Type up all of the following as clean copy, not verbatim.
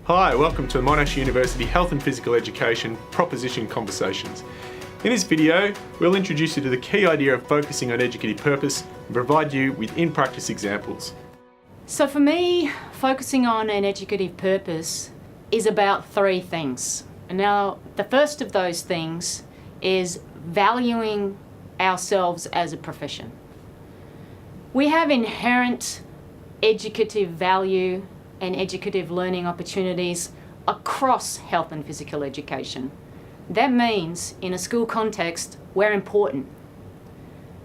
Hi, welcome to Monash University Health and Physical Education Proposition Conversations. In this video, we'll introduce you to the key idea of focusing on educative purpose and provide you with in-practice examples. So for me, focusing on an educative purpose is about three things. And now, the first of those things is valuing ourselves as a profession. We have inherent educative value and educative learning opportunities across health and physical education. That means in a school context, we're important.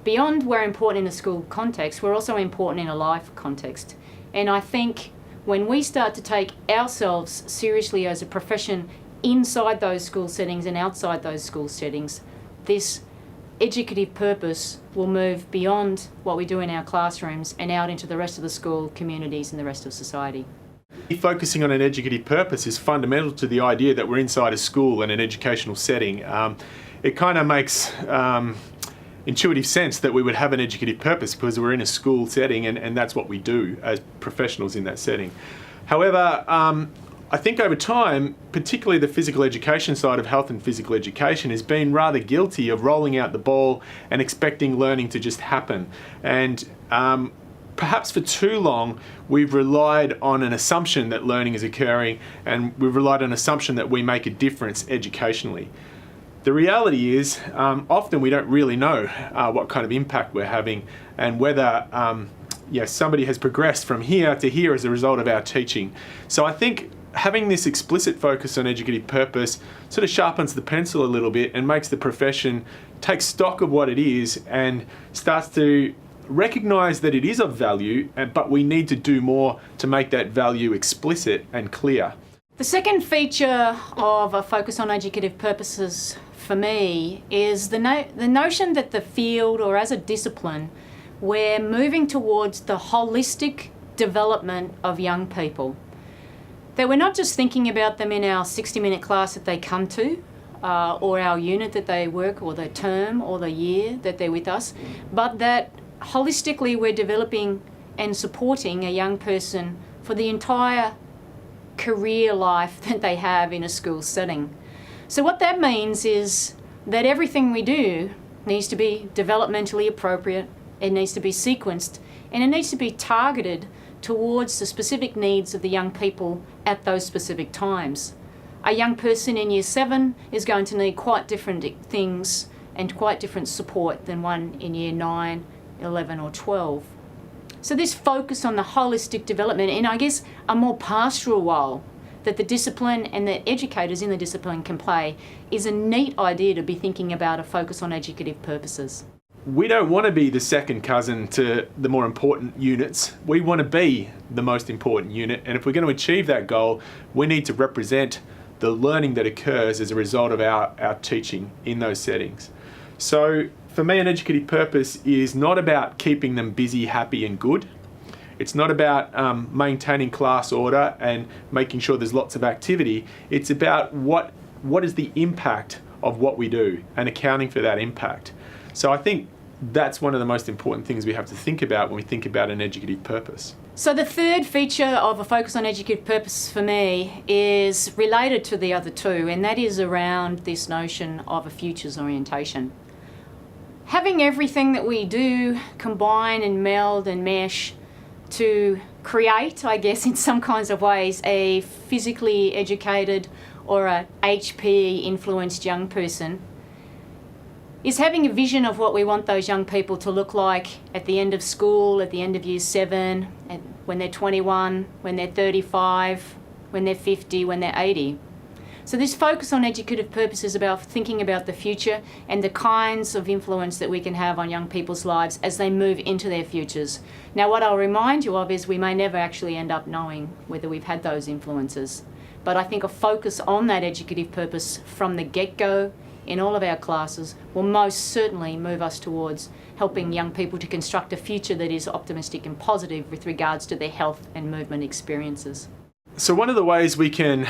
Beyond we're important in a school context, we're also important in a life context. And I think when we start to take ourselves seriously as a profession inside those school settings and outside those school settings, this educative purpose will move beyond what we do in our classrooms and out into the rest of the school communities and the rest of society. Focusing on an educative purpose is fundamental to the idea that we're inside a school and an educational setting. It kind of makes intuitive sense that we would have an educative purpose because we're in a school setting and that's what we do as professionals in that setting. However, I think over time, particularly the physical education side of health and physical education has been rather guilty of rolling out the ball and expecting learning to just happen. And perhaps for too long, we've relied on an assumption that learning is occurring, and we've relied on an assumption that we make a difference educationally. The reality is, often we don't really know what kind of impact we're having and whether somebody has progressed from here to here as a result of our teaching. So I think having this explicit focus on educative purpose sort of sharpens the pencil a little bit and makes the profession take stock of what it is and starts to recognise that it is of value, but we need to do more to make that value explicit and clear. The second feature of a focus on educative purposes for me is the notion that the field, or as a discipline, we're moving towards the holistic development of young people. That we're not just thinking about them in our 60-minute class that they come to, or our unit that they work, or the term or the year that they're with us, but that holistically we're developing and supporting a young person for the entire career life that they have in a school setting. So what that means is that everything we do needs to be developmentally appropriate, it needs to be sequenced, and it needs to be targeted towards the specific needs of the young people at those specific times. A young person in Year 7 is going to need quite different things and quite different support than one in Year 9, 11 or 12. So this focus on the holistic development, and I guess a more pastoral role that the discipline and the educators in the discipline can play, is a neat idea to be thinking about a focus on educative purposes. We don't want to be the second cousin to the more important units. We want to be the most important unit, and if we're going to achieve that goal, we need to represent the learning that occurs as a result of our teaching in those settings. So for me, an educative purpose is not about keeping them busy, happy and good. It's not about maintaining class order and making sure there's lots of activity. It's about what is the impact of what we do and accounting for that impact. So I think that's one of the most important things we have to think about when we think about an educative purpose. So the third feature of a focus on educative purpose for me is related to the other two, and that is around this notion of a futures orientation. Having everything that we do combine and meld and mesh to create, I guess, in some kinds of ways, a physically educated or a HPE influenced young person is having a vision of what we want those young people to look like at the end of school, at the end of Year 7, when they're 21, when they're 35, when they're 50, when they're 80. So this focus on educative purpose is about thinking about the future and the kinds of influence that we can have on young people's lives as they move into their futures. Now, what I'll remind you of is we may never actually end up knowing whether we've had those influences. But I think a focus on that educative purpose from the get-go in all of our classes will most certainly move us towards helping young people to construct a future that is optimistic and positive with regards to their health and movement experiences. So one of the ways we can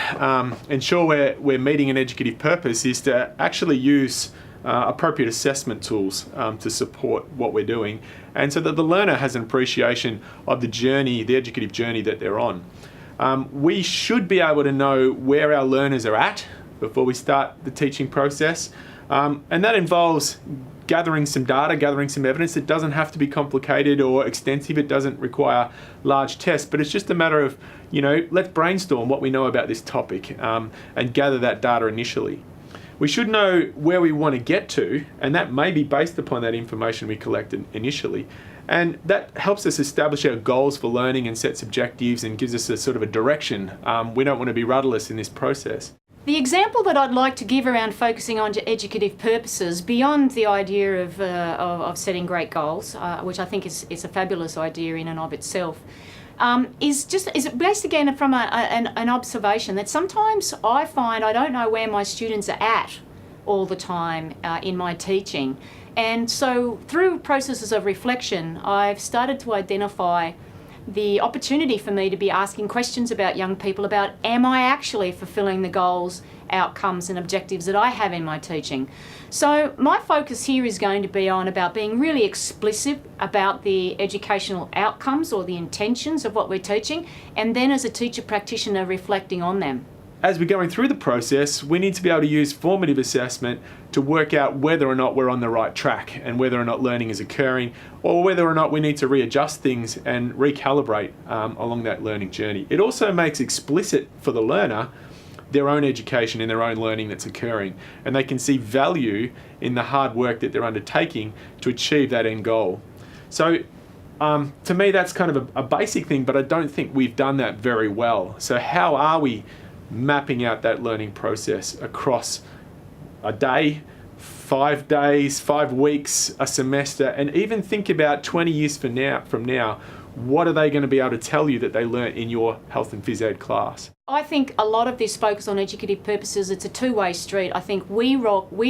ensure we're meeting an educative purpose is to actually use appropriate assessment tools to support what we're doing, and so that the learner has an appreciation of the journey, the educative journey that they're on. We should be able to know where our learners are at before we start the teaching process. And that involves gathering some data, gathering some evidence. It doesn't have to be complicated or extensive. It doesn't require large tests, but it's just a matter of, let's brainstorm what we know about this topic and gather that data initially. We should know where we want to get to, and that may be based upon that information we collected initially. And that helps us establish our goals for learning and sets objectives and gives us a sort of a direction. We don't want to be rudderless in this process. The example that I'd like to give around focusing on educative purposes, beyond the idea of setting great goals, which I think is a fabulous idea in and of itself, is based again from an observation that sometimes I find I don't know where my students are at all the time in my teaching. And so through processes of reflection, I've started to identify the opportunity for me to be asking questions about young people about, am I actually fulfilling the goals, outcomes and objectives that I have in my teaching? So my focus here is going to be on about being really explicit about the educational outcomes or the intentions of what we're teaching, and then as a teacher practitioner reflecting on them. As we're going through the process, we need to be able to use formative assessment to work out whether or not we're on the right track and whether or not learning is occurring, or whether or not we need to readjust things and recalibrate along that learning journey. It also makes explicit for the learner their own education and their own learning that's occurring, and they can see value in the hard work that they're undertaking to achieve that end goal. So to me, that's kind of a basic thing, but I don't think we've done that very well. So how are we mapping out that learning process across a day, 5 days, 5 weeks, a semester, and even think about 20 years from now, what are they going to be able to tell you that they learnt in your health and phys ed class? I think a lot of this focus on educative purposes, it's a two-way street. I think we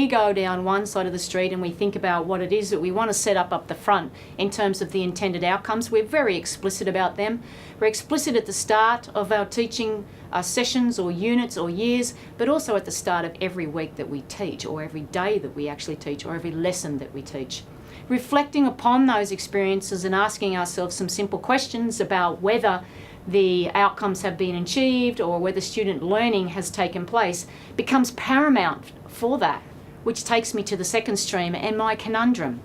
go down one side of the street and we think about what it is that we want to set up the front in terms of the intended outcomes. We're very explicit about them. We're explicit at the start of our teaching sessions or units or years, but also at the start of every week that we teach, or every day that we actually teach, or every lesson that we teach. Reflecting upon those experiences and asking ourselves some simple questions about whether the outcomes have been achieved or whether student learning has taken place becomes paramount for that, which takes me to the second stream and my conundrum.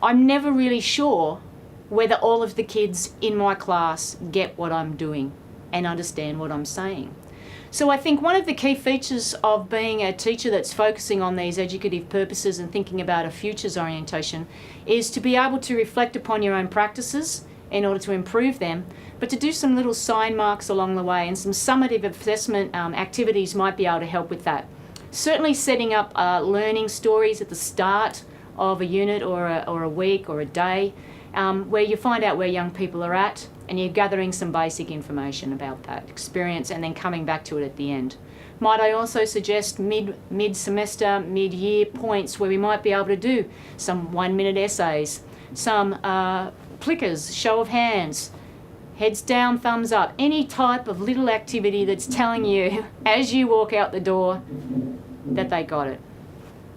I'm never really sure whether all of the kids in my class get what I'm doing and understand what I'm saying. So I think one of the key features of being a teacher that's focusing on these educative purposes and thinking about a futures orientation is to be able to reflect upon your own practices in order to improve them, but to do some little sign marks along the way, and some summative assessment activities might be able to help with that. Certainly setting up learning stories at the start of a unit or a week or a day, where you find out where young people are at and you're gathering some basic information about that experience and then coming back to it at the end. Might I also suggest mid-semester, mid-year points where we might be able to do some 1-minute essays, some clickers, show of hands, heads down, thumbs up, any type of little activity that's telling you as you walk out the door that they got it.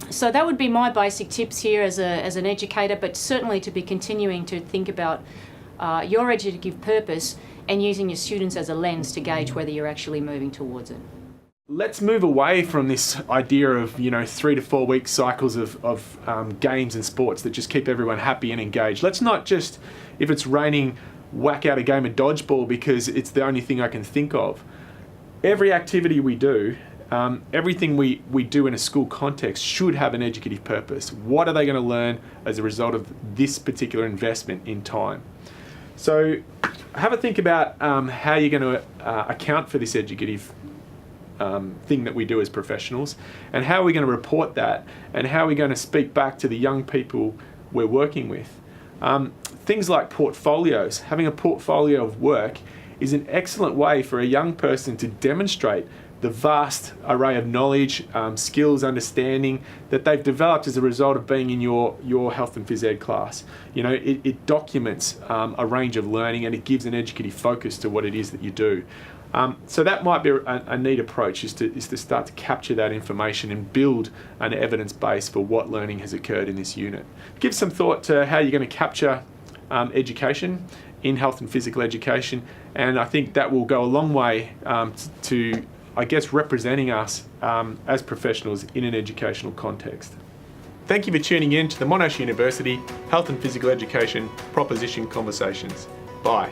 So that would be my basic tips here as an educator, but certainly to be continuing to think about your educative purpose and using your students as a lens to gauge whether you're actually moving towards it. Let's move away from this idea of 3 to 4 week cycles of games and sports that just keep everyone happy and engaged. Let's not just, if it's raining, whack out a game of dodgeball because it's the only thing I can think of. Every activity we do, everything we do in a school context should have an educative purpose. What are they going to learn as a result of this particular investment in time? So have a think about how you're going to account for this educative thing that we do as professionals, and how are we going to report that, and how are we going to speak back to the young people we're working with. Things like portfolios. Having a portfolio of work is an excellent way for a young person to demonstrate the vast array of knowledge, skills, understanding that they've developed as a result of being in your health and phys ed class. It documents a range of learning, and it gives an educative focus to what it is that you do. So that might be a neat approach, is to start to capture that information and build an evidence base for what learning has occurred in this unit. Give some thought to how you're going to capture education in health and physical education, and I think that will go a long way to, I guess, representing us as professionals in an educational context. Thank you for tuning in to the Monash University Health and Physical Education Proposition Conversations. Bye.